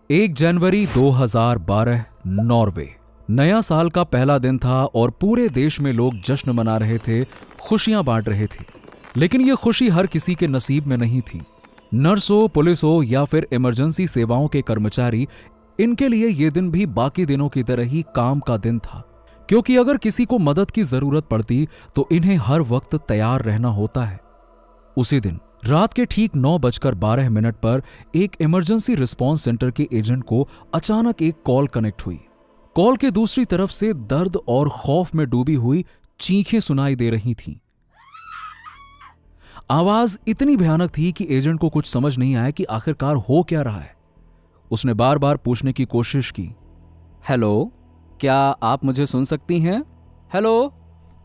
1 जनवरी 2012 Norway. नया साल का पहला दिन था और पूरे देश में लोग जश्न मना रहे थे, खुशियां बांट रहे थे। लेकिन यह खुशी हर किसी के नसीब में नहीं थी। नर्स हो, पुलिस हो या फिर इमरजेंसी सेवाओं के कर्मचारी, इनके लिए यह दिन भी बाकी दिनों की तरह ही काम का दिन था, क्योंकि अगर किसी को मदद की जरूरत पड़ती तो इन्हें हर वक्त तैयार रहना होता है। उसी दिन रात के ठीक 9:12 पर एक इमरजेंसी रिस्पांस सेंटर के एजेंट को अचानक एक कॉल कनेक्ट हुई। कॉल के दूसरी तरफ से दर्द और खौफ में डूबी हुई चीखें सुनाई दे रही थीं। आवाज इतनी भयानक थी कि एजेंट को कुछ समझ नहीं आया कि आखिरकार हो क्या रहा है। उसने बार बार पूछने की कोशिश की, हेलो, क्या आप मुझे सुन सकती हैं? हेलो।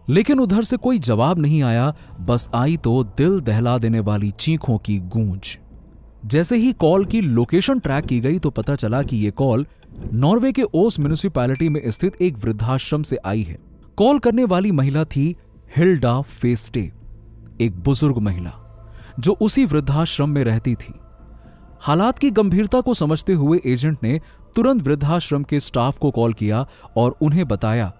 लेकिन उधर से कोई जवाब नहीं आया, बस आई तो दिल दहला देने वाली चीखों की गूंज। जैसे ही कॉल की लोकेशन ट्रैक की गई तो पता चला कि यह कॉल नॉर्वे के ओस म्युनिसिपैलिटी में स्थित एक वृद्धाश्रम से आई है। कॉल करने वाली महिला थी हिल्डा फेस्टे, एक बुजुर्ग महिला जो उसी वृद्धाश्रम में रहती थी। हालात की गंभीरता को समझते हुए एजेंट ने तुरंत वृद्धाश्रम के स्टाफ को कॉल किया और उन्हें बताया,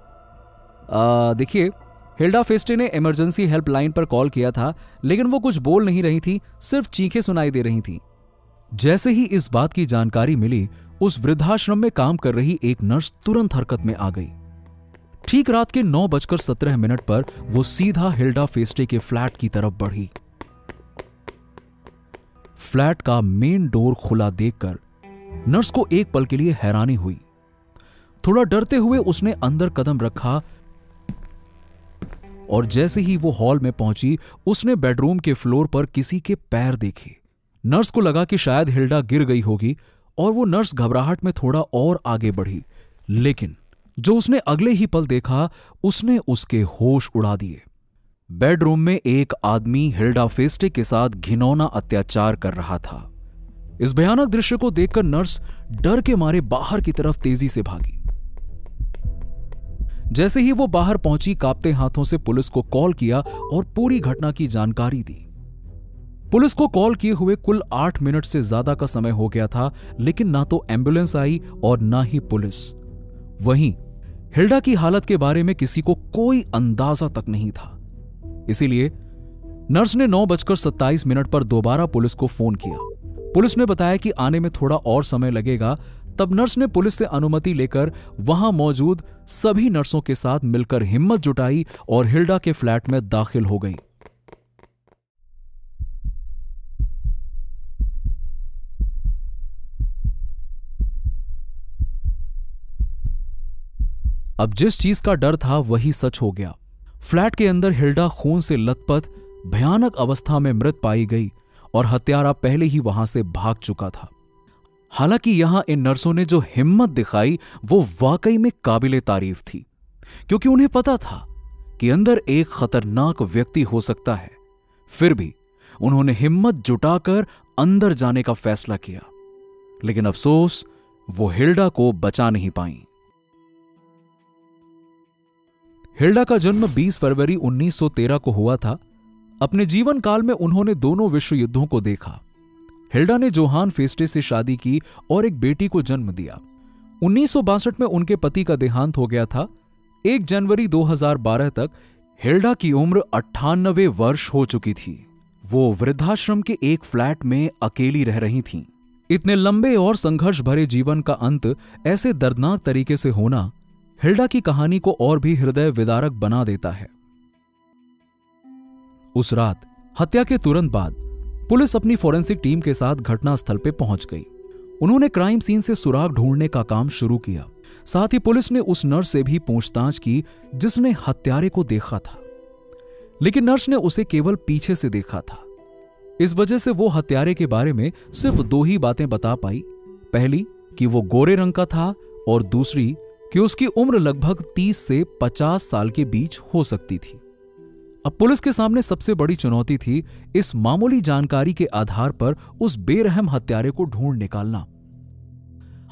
देखिए, हिल्डा फेस्टे ने इमरजेंसी हेल्पलाइन पर कॉल किया था, लेकिन वो कुछ बोल नहीं रही थी, सिर्फ चीखें सुनाई दे रही थीं। जैसे ही इस बात की जानकारी मिली, उस वृद्धाश्रम में काम कर रही एक नर्स तुरंत हरकत में आ गई। ठीक रात के 9:17 पर वो सीधा हिल्डा फेस्टे के फ्लैट की तरफ बढ़ी। फ्लैट का मेन डोर खुला देखकर नर्स को एक पल के लिए हैरानी हुई। थोड़ा डरते हुए उसने अंदर कदम रखा और जैसे ही वो हॉल में पहुंची, उसने बेडरूम के फ्लोर पर किसी के पैर देखे। नर्स को लगा कि शायद हिल्डा गिर गई होगी और वो नर्स घबराहट में थोड़ा और आगे बढ़ी, लेकिन जो उसने अगले ही पल देखा, उसने उसके होश उड़ा दिए। बेडरूम में एक आदमी हिल्डा फेस्टे के साथ घिनौना अत्याचार कर रहा था। इस भयानक दृश्य को देखकर नर्स डर के मारे बाहर की तरफ तेजी से भागी। जैसे ही वो बाहर पहुंची, कांपते हाथों से पुलिस को कॉल किया और पूरी घटना की जानकारी दी। पुलिस को कॉल किए हुए कुल 8 मिनट से ज्यादा का समय हो गया था, लेकिन ना तो एम्बुलेंस आई और ना ही पुलिस। वहीं हिल्डा की हालत के बारे में किसी को कोई अंदाजा तक नहीं था। इसीलिए नर्स ने 9:27 पर दोबारा पुलिस को फोन किया। पुलिस ने बताया कि आने में थोड़ा और समय लगेगा। तब नर्स ने पुलिस से अनुमति लेकर वहां मौजूद सभी नर्सों के साथ मिलकर हिम्मत जुटाई और हिल्डा के फ्लैट में दाखिल हो गई। अब जिस चीज का डर था वही सच हो गया। फ्लैट के अंदर हिल्डा खून से लथपथ भयानक अवस्था में मृत पाई गई और हत्यारा पहले ही वहां से भाग चुका था। हालांकि यहां इन नर्सों ने जो हिम्मत दिखाई वो वाकई में काबिले तारीफ थी, क्योंकि उन्हें पता था कि अंदर एक खतरनाक व्यक्ति हो सकता है। फिर भी उन्होंने हिम्मत जुटाकर अंदर जाने का फैसला किया, लेकिन अफसोस वो हिल्डा को बचा नहीं पाई। हिल्डा का जन्म 20 फरवरी 1913 को हुआ था। अपने जीवन काल में उन्होंने दोनों विश्व युद्धों को देखा। हिल्डा ने जोहान फेस्टे से शादी की और एक बेटी को जन्म दिया। 1962 में उनके पति का देहांत हो गया था। 1 जनवरी 2012 तक हिल्डा की उम्र 98 वर्ष हो चुकी थी। वो वृद्धाश्रम के एक फ्लैट में अकेली रह रही थीं। इतने लंबे और संघर्ष भरे जीवन का अंत ऐसे दर्दनाक तरीके से होना हिल्डा की कहानी को और भी हृदय विदारक बना देता है। उस रात हत्या के तुरंत बाद पुलिस अपनी फोरेंसिक टीम के साथ घटनास्थल पर पहुंच गई। उन्होंने क्राइम सीन से सुराग ढूंढने का काम शुरू किया। साथ ही पुलिस ने उस नर्स से भी पूछताछ की जिसने हत्यारे को देखा था, लेकिन नर्स ने उसे केवल पीछे से देखा था। इस वजह से वो हत्यारे के बारे में सिर्फ 2 ही बातें बता पाई। पहली कि वो गोरे रंग का था और दूसरी कि उसकी उम्र लगभग 30 से 50 साल के बीच हो सकती थी। अब पुलिस के सामने सबसे बड़ी चुनौती थी इस मामूली जानकारी के आधार पर उस बेरहम हत्यारे को ढूंढ निकालना।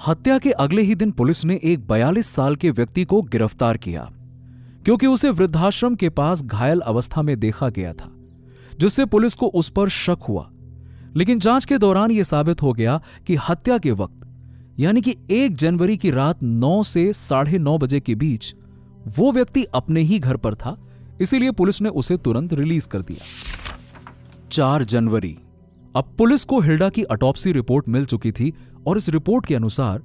हत्या के अगले ही दिन पुलिस ने एक 42 साल के व्यक्ति को गिरफ्तार किया, क्योंकि उसे वृद्धाश्रम के पास घायल अवस्था में देखा गया था, जिससे पुलिस को उस पर शक हुआ। लेकिन जांच के दौरान यह साबित हो गया कि हत्या के वक्त यानी कि 1 जनवरी की रात 9 से 9:30 बजे के बीच वो व्यक्ति अपने ही घर पर था, इसीलिए पुलिस ने उसे तुरंत रिलीज कर दिया। 4 जनवरी। अब पुलिस को हिल्डा की ऑटोप्सी रिपोर्ट मिल चुकी थी और इस रिपोर्ट के अनुसार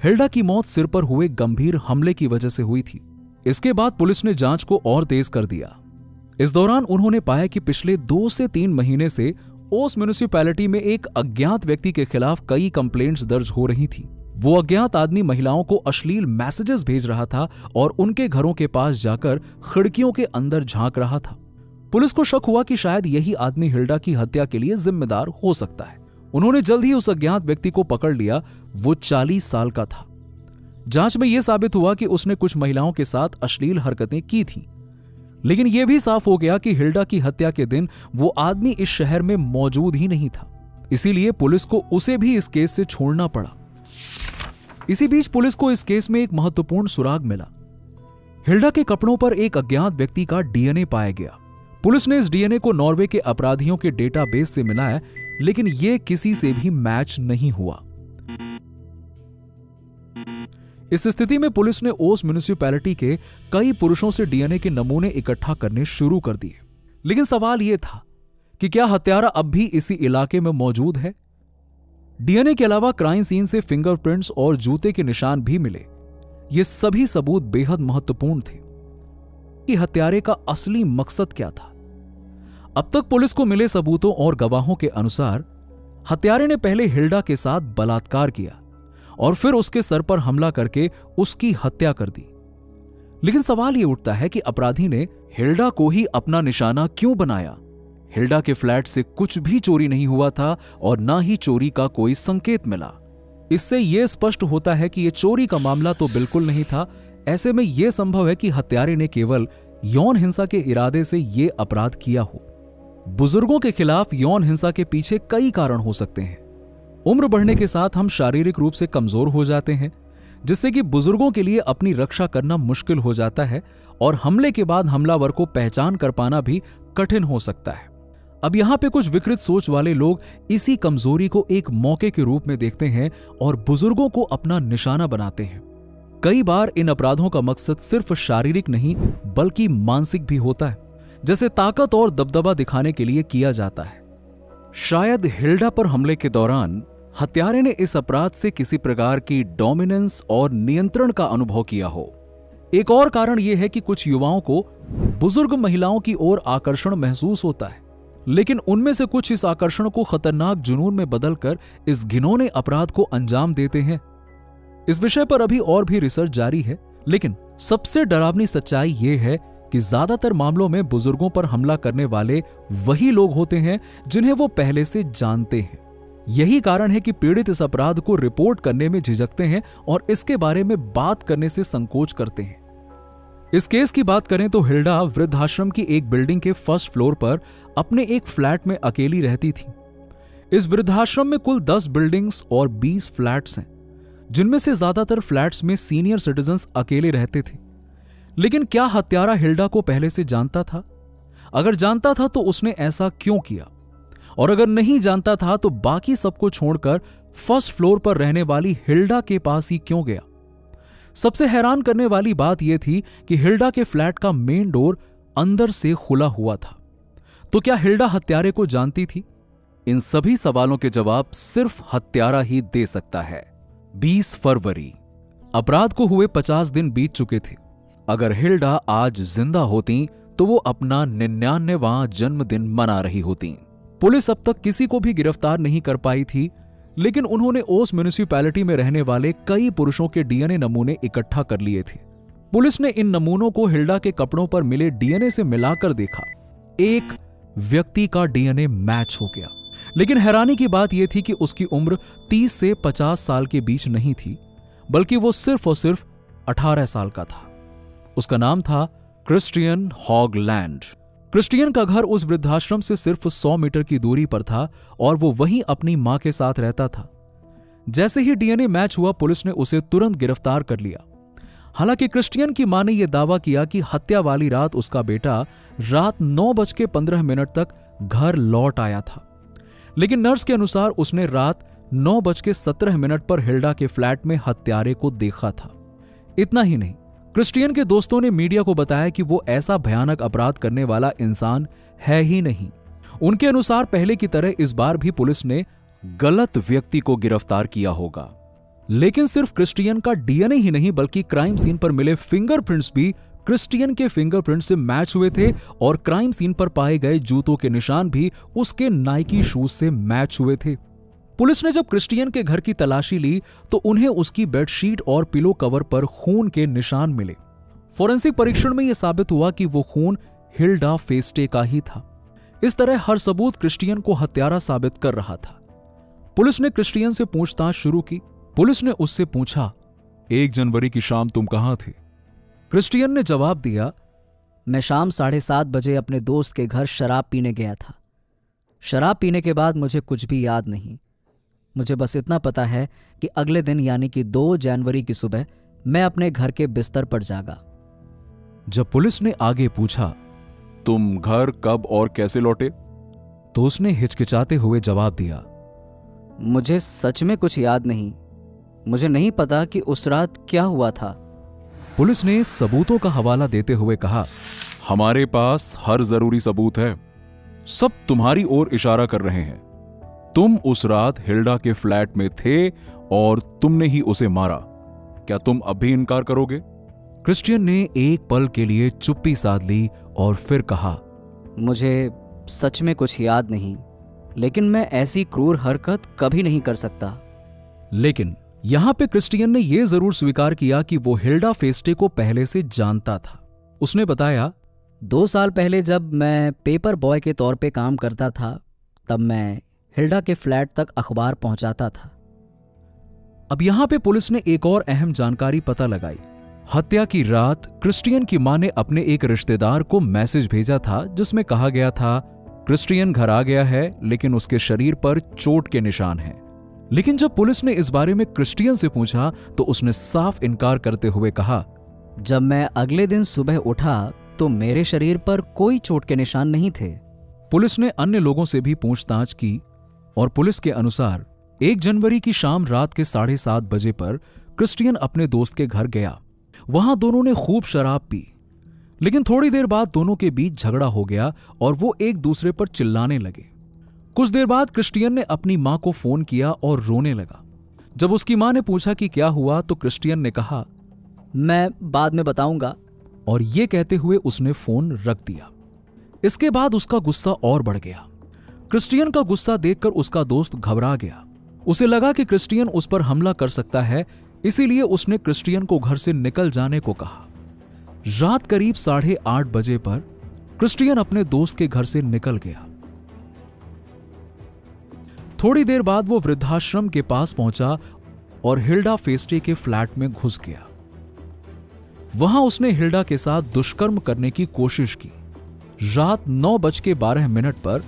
हिल्डा की मौत सिर पर हुए गंभीर हमले की वजह से हुई थी। इसके बाद पुलिस ने जांच को और तेज कर दिया। इस दौरान उन्होंने पाया कि पिछले 2 से 3 महीने से ओस म्युनिसिपैलिटी में एक अज्ञात व्यक्ति के खिलाफ कई कंप्लेंट्स दर्ज हो रही थी। वो अज्ञात आदमी महिलाओं को अश्लील मैसेजेस भेज रहा था और उनके घरों के पास जाकर खिड़कियों के अंदर झांक रहा था। पुलिस को शक हुआ कि शायद यही आदमी हिल्डा की हत्या के लिए जिम्मेदार हो सकता है। उन्होंने जल्द ही उस अज्ञात व्यक्ति को पकड़ लिया। वो 40 साल का था। जांच में यह साबित हुआ कि उसने कुछ महिलाओं के साथ अश्लील हरकतें की थीं। लेकिन यह भी साफ हो गया कि हिल्डा की हत्या के दिन वो आदमी इस शहर में मौजूद ही नहीं था, इसीलिए पुलिस को उसे भी इस केस से छोड़ना पड़ा। इसी बीच पुलिस को इस केस में एक महत्वपूर्ण सुराग मिला। हिल्डा के कपड़ों पर एक अज्ञात व्यक्ति का डीएनए पाया गया। पुलिस ने इस डीएनए को नॉर्वे के अपराधियों के डेटाबेस से मिलाया, लेकिन यह किसी से भी मैच नहीं हुआ। इस स्थिति में पुलिस ने ओस म्युनिसिपैलिटी के कई पुरुषों से डीएनए के नमूने इकट्ठा करने शुरू कर दिए। लेकिन सवाल यह था कि क्या हत्यारा अब भी इसी इलाके में मौजूद है? डीएनए के अलावा क्राइम सीन से फिंगरप्रिंट्स और जूते के निशान भी मिले। ये सभी सबूत बेहद महत्वपूर्ण थे कि हत्यारे का असली मकसद क्या था। अब तक पुलिस को मिले सबूतों और गवाहों के अनुसार हत्यारे ने पहले हिल्डा के साथ बलात्कार किया और फिर उसके सर पर हमला करके उसकी हत्या कर दी। लेकिन सवाल यह उठता है कि अपराधी ने हिल्डा को ही अपना निशाना क्यों बनाया? हिल्डा के फ्लैट से कुछ भी चोरी नहीं हुआ था और ना ही चोरी का कोई संकेत मिला। इससे यह स्पष्ट होता है कि यह चोरी का मामला तो बिल्कुल नहीं था। ऐसे में यह संभव है कि हत्यारे ने केवल यौन हिंसा के इरादे से यह अपराध किया हो। बुजुर्गों के खिलाफ यौन हिंसा के पीछे कई कारण हो सकते हैं। उम्र बढ़ने के साथ हम शारीरिक रूप से कमजोर हो जाते हैं, जिससे कि बुजुर्गों के लिए अपनी रक्षा करना मुश्किल हो जाता है और हमले के बाद हमलावर को पहचान कर पाना भी कठिन हो सकता है। अब यहां पे कुछ विकृत सोच वाले लोग इसी कमजोरी को एक मौके के रूप में देखते हैं और बुजुर्गों को अपना निशाना बनाते हैं। कई बार इन अपराधों का मकसद सिर्फ शारीरिक नहीं बल्कि मानसिक भी होता है, जैसे ताकत और दबदबा दिखाने के लिए किया जाता है। शायद हिल्डा पर हमले के दौरान हत्यारे ने इस अपराध से किसी प्रकार की डोमिनेंस और नियंत्रण का अनुभव किया हो। एक और कारण यह है कि कुछ युवाओं को बुजुर्ग महिलाओं की ओर आकर्षण महसूस होता है, लेकिन उनमें से कुछ इस आकर्षण को खतरनाक जुनून में बदलकर इस घिनौने अपराध को अंजाम देते हैं। इस विषय पर अभी और भी रिसर्च जारी है, लेकिन सबसे डरावनी सच्चाई यह है कि ज्यादातर मामलों में बुजुर्गों पर हमला करने वाले वही लोग होते हैं जिन्हें वो पहले से जानते हैं। यही कारण है कि पीड़ित इस अपराध को रिपोर्ट करने में झिझकते हैं और इसके बारे में बात करने से संकोच करते हैं। इस केस की बात करें तो हिल्डा वृद्धाश्रम की एक बिल्डिंग के फर्स्ट फ्लोर पर अपने एक फ्लैट में अकेली रहती थी। इस वृद्धाश्रम में कुल 10 बिल्डिंग्स और 20 फ्लैट्स हैं, जिनमें से ज्यादातर फ्लैट्स में सीनियर सिटीजन्स अकेले रहते थे। लेकिन क्या हत्यारा हिल्डा को पहले से जानता था? अगर जानता था तो उसने ऐसा क्यों किया? और अगर नहीं जानता था तो बाकी सबको छोड़कर फर्स्ट फ्लोर पर रहने वाली हिल्डा के पास ही क्यों गया? सबसे हैरान करने वाली बात यह थी कि हिल्डा के फ्लैट का मेन डोर अंदर से खुला हुआ था। तो क्या हिल्डा हत्यारे को जानती थी? इन सभी सवालों के जवाब सिर्फ हत्यारा ही दे सकता है। 20 फरवरी। अपराध को हुए 50 दिन बीत चुके थे। अगर हिल्डा आज जिंदा होती तो वो अपना 99वां जन्मदिन मना रही होती। पुलिस अब तक किसी को भी गिरफ्तार नहीं कर पाई थी, लेकिन उन्होंने ओस म्युनिसिपैलिटी में रहने वाले कई पुरुषों के डीएनए नमूने इकट्ठा कर लिए थे। पुलिस ने इन नमूनों को हिल्डा के कपड़ों पर मिले डीएनए से मिलाकर देखा। एक व्यक्ति का डीएनए मैच हो गया, लेकिन हैरानी की बात यह थी कि उसकी उम्र 30 से 50 साल के बीच नहीं थी, बल्कि वो सिर्फ और सिर्फ 18 साल का था। उसका नाम था क्रिस्टियन हॉगलैंड। क्रिस्टियन का घर उस वृद्धाश्रम से सिर्फ 100 मीटर की दूरी पर था और वो वहीं अपनी मां के साथ रहता था। जैसे ही डीएनए मैच हुआ, पुलिस ने उसे तुरंत गिरफ्तार कर लिया। हालांकि क्रिस्टियन की मां ने यह दावा किया कि हत्या वाली रात उसका बेटा रात 9:15 तक घर लौट आया था, लेकिन नर्स के अनुसार उसने रात 9:17 पर हिल्डा के फ्लैट में हत्यारे को देखा था। इतना ही नहीं, क्रिस्टियन के दोस्तों ने मीडिया को बताया कि वो ऐसा भयानक अपराध करने वाला इंसान है ही नहीं। उनके अनुसार पहले की तरह इस बार भी पुलिस ने गलत व्यक्ति को गिरफ्तार किया होगा। लेकिन सिर्फ क्रिस्टियन का डीएनए ही नहीं बल्कि क्राइम सीन पर मिले फिंगरप्रिंट्स भी क्रिस्टियन के फिंगरप्रिंट से मैच हुए थे और क्राइम सीन पर पाए गए जूतों के निशान भी उसके नाइकी शूज से मैच हुए थे। पुलिस ने जब क्रिस्टियन के घर की तलाशी ली तो उन्हें उसकी बेडशीट और पिलो कवर पर खून के निशान मिले। फोरेंसिक परीक्षण में यह साबित हुआ कि वो खून हिल्डा फेस्टे का ही था। इस तरह हर सबूत क्रिस्टियन को हत्यारा साबित कर रहा था। पुलिस ने क्रिस्टियन से पूछताछ शुरू की। पुलिस ने उससे पूछा, 1 जनवरी की शाम तुम कहां थे? क्रिस्टियन ने जवाब दिया, मैं शाम 7:30 बजे अपने दोस्त के घर शराब पीने गया था। शराब पीने के बाद मुझे कुछ भी याद नहीं। मुझे बस इतना पता है कि अगले दिन यानी कि 2 जनवरी की सुबह मैं अपने घर के बिस्तर पर जागा। जब पुलिस ने आगे पूछा, तुम घर कब और कैसे लौटे? तो उसने हिचकिचाते हुए जवाब दिया, मुझे सच में कुछ याद नहीं। मुझे नहीं पता कि उस रात क्या हुआ था। पुलिस ने सबूतों का हवाला देते हुए कहा, हमारे पास हर जरूरी सबूत है। सब तुम्हारी ओर इशारा कर रहे हैं। तुम उस रात हिल्डा के फ्लैट में थे और तुमने ही उसे मारा। क्या तुम अब भी इनकार करोगे? क्रिस्टियन ने एक पल के लिए चुप्पी साध ली और फिर कहा, मुझे सच में कुछ याद नहीं, लेकिन मैं ऐसी क्रूर हरकत कभी नहीं कर सकता। लेकिन यहां पे क्रिस्टियन ने यह जरूर स्वीकार किया कि वो हिल्डा फेस्टे को पहले से जानता था। उसने बताया, 2 साल पहले जब मैं पेपर बॉय के तौर पे काम करता था तब मैं हिल्डा के फ्लैट तक अखबार पहुंचाता था। अब यहां पे पुलिस ने एक और अहम जानकारी पता लगाई। हत्या की रात क्रिस्टियन की मां ने अपने एक रिश्तेदार को मैसेज भेजा था जिसमें कहा गया था, क्रिस्टियन घर आ गया है लेकिन उसके शरीर पर चोट के निशान हैं। लेकिन जब पुलिस ने इस बारे में क्रिस्टियन से पूछा तो उसने साफ इनकार करते हुए कहा, जब मैं अगले दिन सुबह उठा तो मेरे शरीर पर कोई चोट के निशान नहीं थे। पुलिस ने अन्य लोगों से भी पूछताछ की और पुलिस के अनुसार 1 जनवरी की शाम रात के 7:30 बजे पर क्रिस्टियन अपने दोस्त के घर गया। वहां दोनों ने खूब शराब पी, लेकिन थोड़ी देर बाद दोनों के बीच झगड़ा हो गया और वो एक दूसरे पर चिल्लाने लगे। कुछ देर बाद क्रिस्टियन ने अपनी मां को फोन किया और रोने लगा। जब उसकी मां ने पूछा कि क्या हुआ तो क्रिस्टियन ने कहा, मैं बाद में बताऊंगा, और ये कहते हुए उसने फोन रख दिया। इसके बाद उसका गुस्सा और बढ़ गया। क्रिस्टियन का गुस्सा देखकर उसका दोस्त घबरा गया। उसे लगा कि क्रिस्टियन उस पर हमला कर सकता है, इसीलिए उसने क्रिस्टियन को घर से निकल जाने को कहा। रात करीब 8:30 बजे पर क्रिस्टियन अपने दोस्त के घर से निकल गया। थोड़ी देर बाद वो वृद्धाश्रम के पास पहुंचा और हिल्डा फेस्टे के फ्लैट में घुस गया। वहां उसने हिल्डा के साथ दुष्कर्म करने की कोशिश की। रात 9:12 पर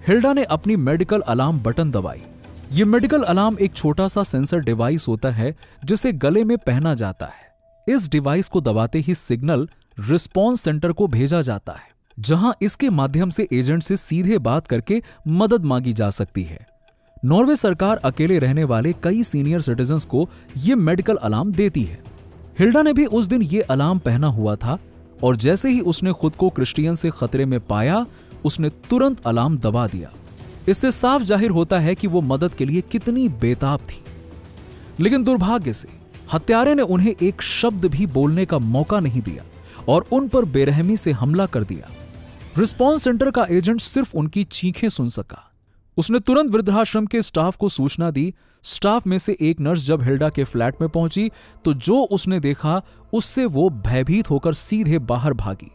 हिल्डा ने अपनी मेडिकल अलार्म बटन दबाई। यह मेडिकल अलार्म एक छोटा सा सेंसर डिवाइस होता है जिसे गले में पहना जाता है। इस डिवाइस को दबाते ही सिग्नल रिस्पॉन्स सेंटर को भेजा जाता है, जहां इसके माध्यम से एजेंट से सीधे बात करके मदद मांगी जा सकती है। नॉर्वे सरकार अकेले रहने वाले कई सीनियर सिटीजन्स को यह मेडिकल अलार्म देती है। हिल्डा ने भी उस दिन यह अलार्म पहना हुआ था और जैसे ही उसने खुद को क्रिस्टियन से खतरे में पाया, उसने तुरंत अलार्म दबा दिया। इससे साफ जाहिर होता है कि वो मदद के लिए कितनी बेताब थी। लेकिन दुर्भाग्य से हत्यारे ने उन्हें एक शब्द भी बोलने का मौका नहीं दिया और उन पर बेरहमी से हमला कर दिया। रिस्पॉन्स सेंटर का एजेंट सिर्फ उनकी चीखें सुन सका। उसने तुरंत वृद्धाश्रम के स्टाफ को सूचना दी। स्टाफ में से एक नर्स जब हिल्डा के फ्लैट में पहुंची तो जो उसने देखा उससे वो भयभीत होकर सीधे बाहर भागी।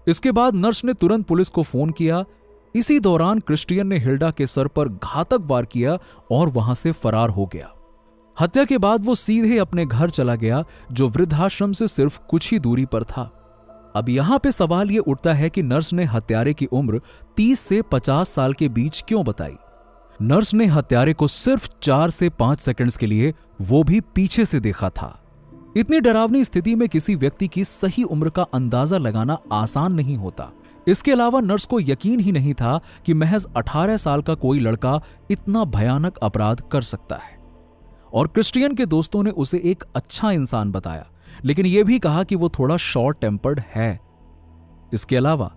इसके बाद नर्स ने तुरंत पुलिस को फोन किया। इसी दौरान क्रिस्टियन ने हिल्डा के सर पर घातक वार किया और वहां से फरार हो गया। हत्या के बाद वो सीधे अपने घर चला गया, जो वृद्धाश्रम से सिर्फ कुछ ही दूरी पर था। अब यहां पे सवाल यह उठता है कि नर्स ने हत्यारे की उम्र 30 से 50 साल के बीच क्यों बताई? नर्स ने हत्यारे को सिर्फ 4 से 5 सेकंड्स के लिए, वो भी पीछे से देखा था। इतनी डरावनी स्थिति में किसी व्यक्ति की सही उम्र का अंदाजा लगाना आसान नहीं होता। इसके अलावा नर्स को यकीन ही नहीं था कि महज 18 साल का कोई लड़का इतना भयानक अपराध कर सकता है। और क्रिस्टियन के दोस्तों ने उसे एक अच्छा इंसान बताया, लेकिन यह भी कहा कि वो थोड़ा शॉर्ट टेम्पर्ड है। इसके अलावा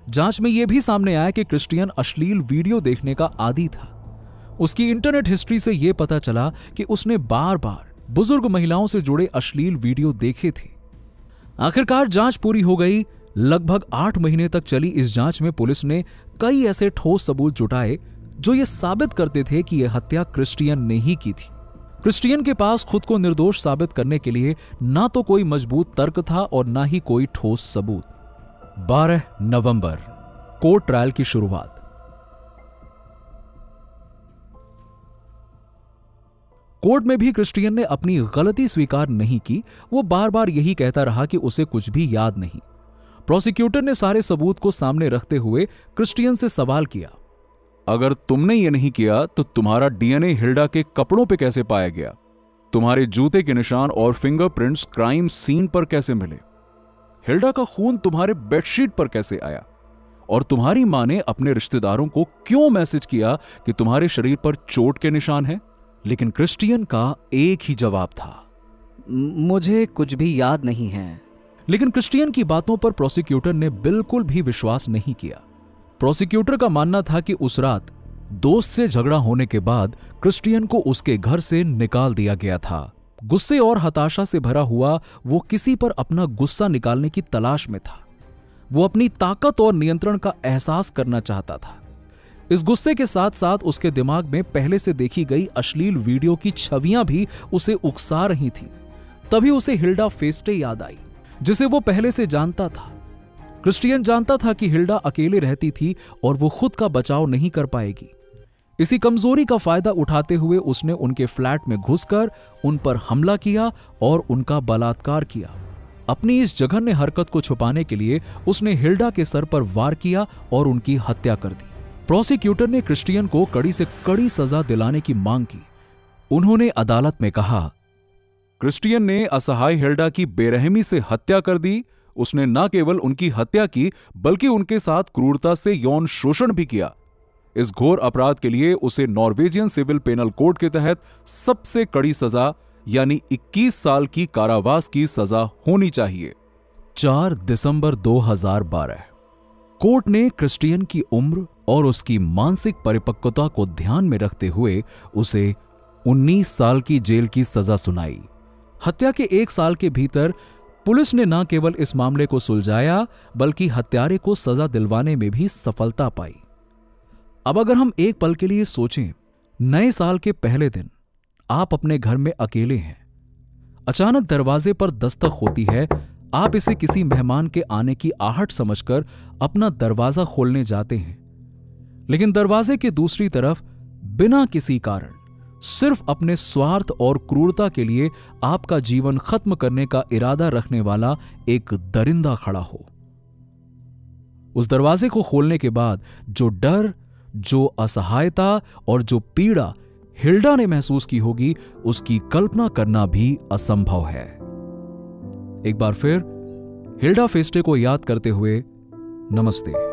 जांच में यह भी सामने आया कि क्रिस्टियन अश्लील वीडियो देखने का आदी था। उसकी इंटरनेट हिस्ट्री से यह पता चला कि उसने बार बार बुजुर्ग महिलाओं से जुड़े अश्लील वीडियो देखे थे। आखिरकार जांच पूरी हो गई। लगभग 8 महीने तक चली इस जांच में पुलिस ने कई ऐसे ठोस सबूत जुटाए जो ये साबित करते थे कि यह हत्या क्रिस्टियन ने ही की थी। क्रिस्टियन के पास खुद को निर्दोष साबित करने के लिए ना तो कोई मजबूत तर्क था और ना ही कोई ठोस सबूत। 12 नवंबर, कोर्ट ट्रायल की शुरुआत। कोर्ट में भी क्रिस्टियन ने अपनी गलती स्वीकार नहीं की। वो बार बार यही कहता रहा कि उसे कुछ भी याद नहीं। प्रोसिक्यूटर ने सारे सबूत को सामने रखते हुए क्रिस्टियन से सवाल किया, अगर तुमने ये नहीं किया तो तुम्हारा डीएनए हिल्डा के कपड़ों पे कैसे पाया गया? तुम्हारे जूते के निशान और फिंगरप्रिंट्स क्राइम सीन पर कैसे मिले? हिल्डा का खून तुम्हारे बेडशीट पर कैसे आया? और तुम्हारी मां ने अपने रिश्तेदारों को क्यों मैसेज किया कि तुम्हारे शरीर पर चोट के निशान हैं? लेकिन क्रिस्टियन का एक ही जवाब था, मुझे कुछ भी याद नहीं है। लेकिन क्रिस्टियन की बातों पर प्रोसिक्यूटर ने बिल्कुल भी विश्वास नहीं किया। प्रोसिक्यूटर का मानना था कि उस रात दोस्त से झगड़ा होने के बाद क्रिस्टियन को उसके घर से निकाल दिया गया था। गुस्से और हताशा से भरा हुआ वो किसी पर अपना गुस्सा निकालने की तलाश में था। वो अपनी ताकत और नियंत्रण का एहसास करना चाहता था। इस गुस्से के साथ साथ उसके दिमाग में पहले से देखी गई अश्लील वीडियो की छवियां भी उसे उकसा रही थी। तभी उसे हिल्डा फेस्टे याद आई, जिसे वो पहले से जानता था। क्रिस्टियन जानता था कि हिल्डा अकेले रहती थी और वो खुद का बचाव नहीं कर पाएगी। इसी कमजोरी का फायदा उठाते हुए उसने उनके फ्लैट में घुसकर उन पर हमला किया और उनका बलात्कार किया। अपनी इस जघन्य हरकत को छुपाने के लिए उसने हिल्डा के सर पर वार किया और उनकी हत्या कर दी। प्रोसिक्यूटर ने क्रिस्टियन को कड़ी से कड़ी सजा दिलाने की मांग की। उन्होंने अदालत में कहा, क्रिस्टियन ने असहाय हिल्डा की बेरहमी से हत्या कर दी। उसने न केवल उनकी हत्या की बल्कि उनके साथ क्रूरता से यौन शोषण भी किया। इस घोर अपराध के लिए उसे नॉर्वेजियन सिविल पेनल कोड के तहत सबसे कड़ी सजा यानी 21 साल की कारावास की सजा होनी चाहिए। 4 दिसंबर 2012 कोर्ट ने क्रिस्टियन की उम्र और उसकी मानसिक परिपक्वता को ध्यान में रखते हुए उसे 19 साल की जेल की सजा सुनाई। हत्या के 1 साल के भीतर पुलिस ने न केवल इस मामले को सुलझाया बल्कि हत्यारे को सजा दिलवाने में भी सफलता पाई। अब अगर हम एक पल के लिए सोचें, नए साल के पहले दिन आप अपने घर में अकेले हैं। अचानक दरवाजे पर दस्तक होती है। आप इसे किसी मेहमान के आने की आहट समझकर अपना दरवाजा खोलने जाते हैं, लेकिन दरवाजे के दूसरी तरफ बिना किसी कारण सिर्फ अपने स्वार्थ और क्रूरता के लिए आपका जीवन खत्म करने का इरादा रखने वाला एक दरिंदा खड़ा हो। उस दरवाजे को खोलने के बाद जो डर, जो असहायता और जो पीड़ा हिल्डा ने महसूस की होगी, उसकी कल्पना करना भी असंभव है। एक बार फिर हिल्डा फेस्टे को याद करते हुए नमस्ते।